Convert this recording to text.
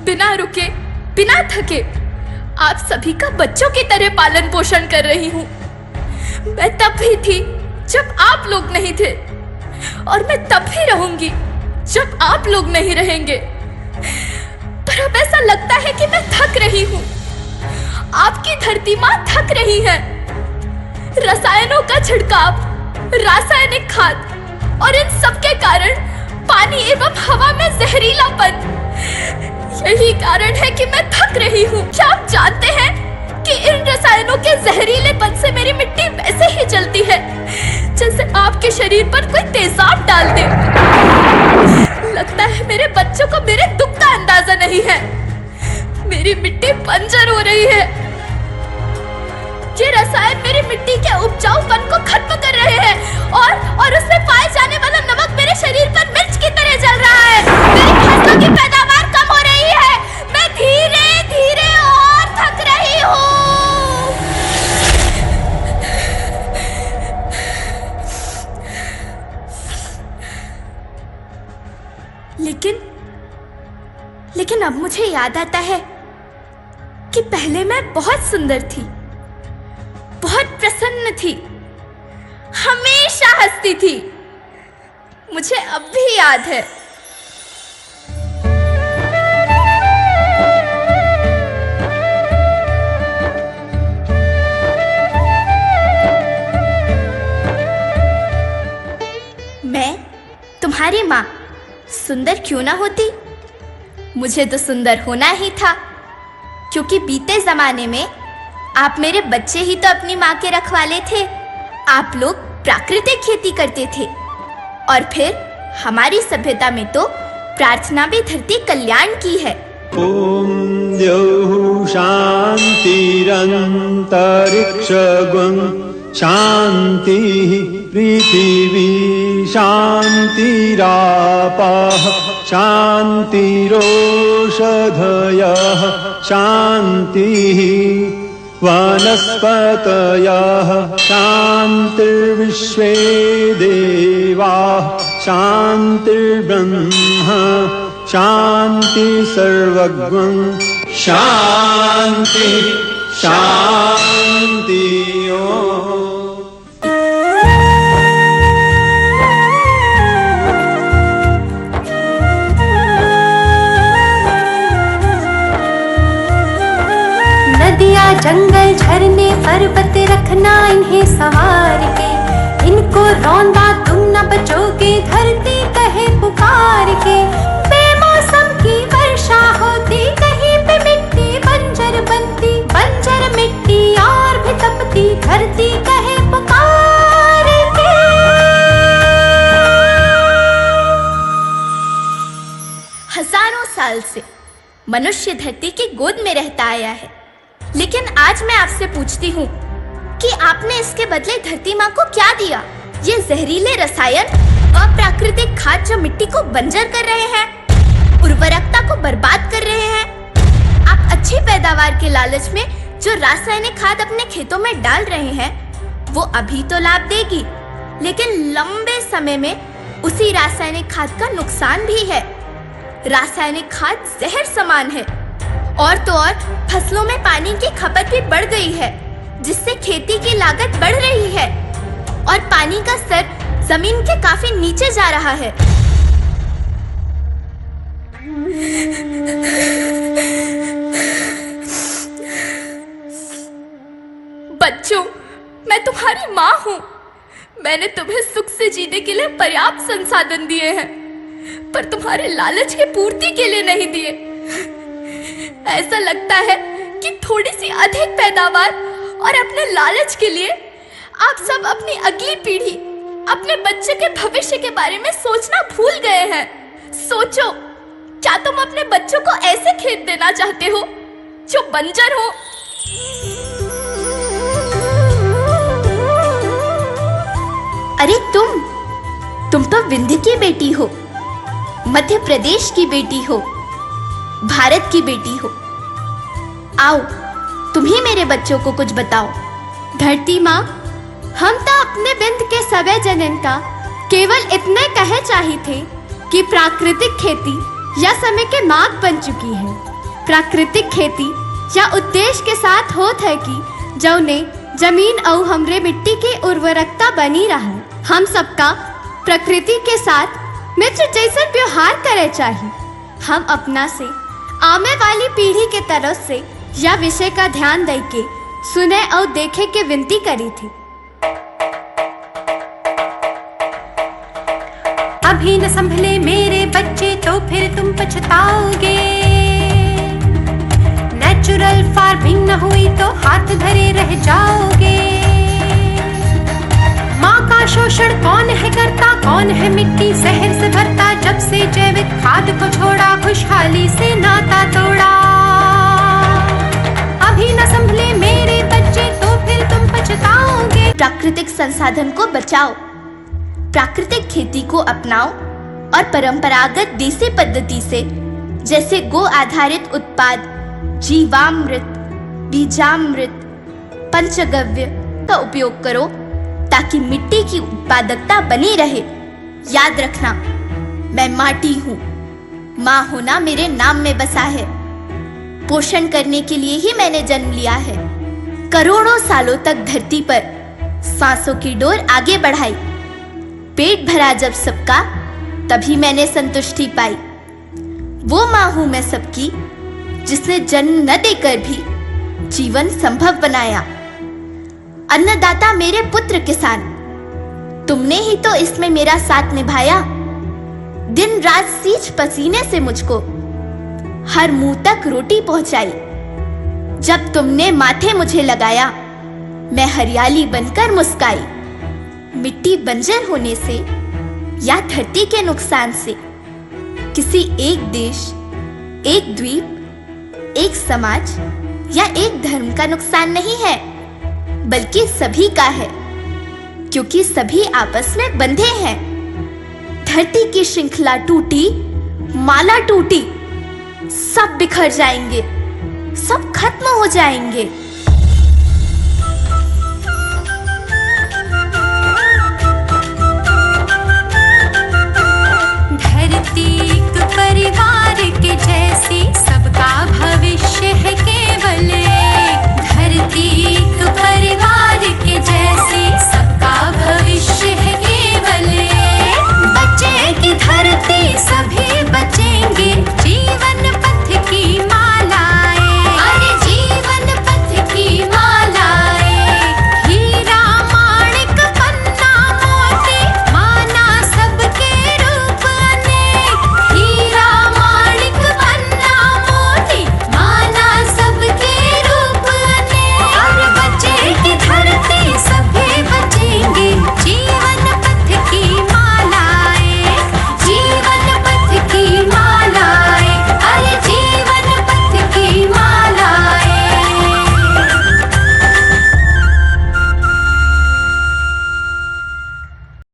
बिना रुके, बिना थके आप सभी का बच्चों की तरह पालन पोषण कर रही हूँ। मैं तब भी थी जब आप लोग नहीं थे, और मैं तब भी रहूंगी जब आप लोग नहीं रहेंगे। पर अब ऐसा लगता है कि मैं थक रही हूँ। आपकी धरती माँ थक रही है। रसायनों का छिड़काव, रासायनिक खाद और इन सब के कारण पानी एवं हवा में जहरीलापन, यही कारण है कि मैं थक रही हूँ। क्या आप जानते हैं कि इन रसायनों के जहरीलेपन से मेरी मिट्टी वैसे ही जलती है जैसे आपके शरीर पर कोई तेजाब डाल दे। लगता है मेरे बच्चों को मेरे दुख का अंदाजा नहीं है। मेरी मिट्टी बंजर हो रही है। ये रसायन मेरी मिट्टी के उपजाऊपन को खत्म कर रहे हैं और उसमें पाए जाने वाला नमक मेरे शरीर पर मिर्च की तरह जल रहा है। मेरी फसलों की पैदावार कम हो रही है। मैं धीरे धीरे और थक रही हूँ। लेकिन अब मुझे याद आता है कि पहले मैं बहुत सुंदर थी, बहुत प्रसन्न थी, हमेशा हंसती थी। मुझे अब भी याद है। मैं तुम्हारी माँ सुंदर क्यों ना होती? मुझे तो सुंदर होना ही था, क्योंकि बीते जमाने में आप मेरे बच्चे ही तो अपनी माँ के रखवाले थे। आप लोग प्राकृतिक खेती करते थे, और फिर हमारी सभ्यता में तो प्रार्थना भी धरती कल्याण की है। ओम द्यौः शान्तिरन्तरिक्षगं शान्तिः पृथिवी शान्तिरापः शान्तिरोषधयः शान्तिः वनस्पतयः शान्तिर्विश्वे देवाः शान्तिर्ब्रह्म शान्ति सर्वज्ञं शान्ति शान्ति। नदियाँ जंगल झरने पर्वत रखना इन्हें संवार के, इनको रौंदा तुम न बचोगे धरती कहे पुकार के। बेमौसम की वर्षा होती कहीं पे मिट्टी बंजर बनती, बंजर मिट्टी और भी तपती धरती कहे पुकार के। हजारों साल से मनुष्य धरती की गोद में रहता आया है, लेकिन आज मैं आपसे पूछती हूँ कि आपने इसके बदले धरती माँ को क्या दिया? ये जहरीले रसायन, अप्राकृतिक खाद जो मिट्टी को बंजर कर रहे हैं, उर्वरकता को बर्बाद कर रहे हैं। आप अच्छी पैदावार के लालच में जो रासायनिक खाद अपने खेतों में डाल रहे हैं, वो अभी तो लाभ देगी, लेकिन लंबे समय में उसी रासायनिक खाद का नुकसान भी है। रासायनिक खाद जहर समान है, और तो और फसलों में पानी की खपत भी बढ़ गई है, जिससे खेती की लागत बढ़ रही है और पानी का स्तर जमीन के काफी नीचे जा रहा है। बच्चों, मैं तुम्हारी माँ हूँ। मैंने तुम्हें सुख से जीने के लिए पर्याप्त संसाधन दिए हैं, पर तुम्हारे लालच की पूर्ति के लिए नहीं दिए। ऐसा लगता है कि थोड़ी सी अधिक पैदावार और अपने लालच के लिए आप सब अपनी अगली पीढ़ी, अपने बच्चे के भविष्य के बारे में सोचना भूल गए हैं। सोचो, क्या तुम अपने बच्चों को ऐसे खेत देना चाहते हो जो बंजर हो? अरे तुम तो विंध्य की बेटी हो, मध्य प्रदेश की बेटी हो, भारत की बेटी हो। आओ, तुम ही मेरे बच्चों को कुछ बताओ। धरती माँ, हम तो अपने बिंद के सवै जनन का केवल इतने कहे चाही थे कि प्राकृतिक खेती या समय के मार्ग बन चुकी है। प्राकृतिक खेती या उद्देश्य के साथ होत है कि जौने जमीन और हमरे मिट्टी के उर्वरकता बनी रहे। हम सबका प्रकृति के साथ मित्र जैसा व्यवहार करे चाहिए। हम अपना से आने वाली पीढ़ी के तरफ से यह विषय का ध्यान दे के सुने और देखे के विनती करी थी। अभी न संभले मेरे बच्चे तो फिर तुम पछताओगे। नेचुरल फार्मिंग न हुई तो हाथ धरे रह जाओगे। माँ का शोषण कौन है करता, कौन है मिट्टी जहर से भरता। जब से जैविक खाद को छोड़ा, खुशहाली से नाता तोड़ा। अभी न संभले मेरे बच्चे तो फिर तुम पछताओगे। प्राकृतिक संसाधन को बचाओ, प्राकृतिक खेती को अपनाओ और परंपरागत देसी पद्धति से जैसे गो आधारित उत्पाद, जीवामृत, बीजामृत, पंचगव्य का उपयोग करो ताकि मिट्टी की उत्पादकता बनी रहे। याद रखना, मैं माटी हूँ, माँ होना मेरे नाम में बसा है। पोषण करने के लिए ही मैंने जन्म लिया है। करोड़ों सालों तक धरती पर सांसों की डोर आगे बढ़ाई। पेट भरा जब सबका, तभी मैंने संतुष्टि पाई। वो माँ हूं मैं सबकी, जिसने जन्म न देकर भी जीवन संभव बनाया। अन्नदाता मेरे पुत्र किसान, तुमने ही तो इसमें मेरा साथ निभाया। दिन रात सींच पसीने से मुझको हर मुंह तक रोटी पहुंचाई। जब तुमने माथे मुझे लगाया, मैं हरियाली बनकर मुस्काई। मिट्टी बंजर होने से या धरती के नुकसान से किसी एक देश, एक द्वीप, एक समाज या एक धर्म का नुकसान नहीं है, बल्कि सभी का है, क्योंकि सभी आपस में बंधे हैं। धरती की श्रृंखला टूटी, माला टूटी, सब बिखर जाएंगे, सब खत्म हो जाएंगे।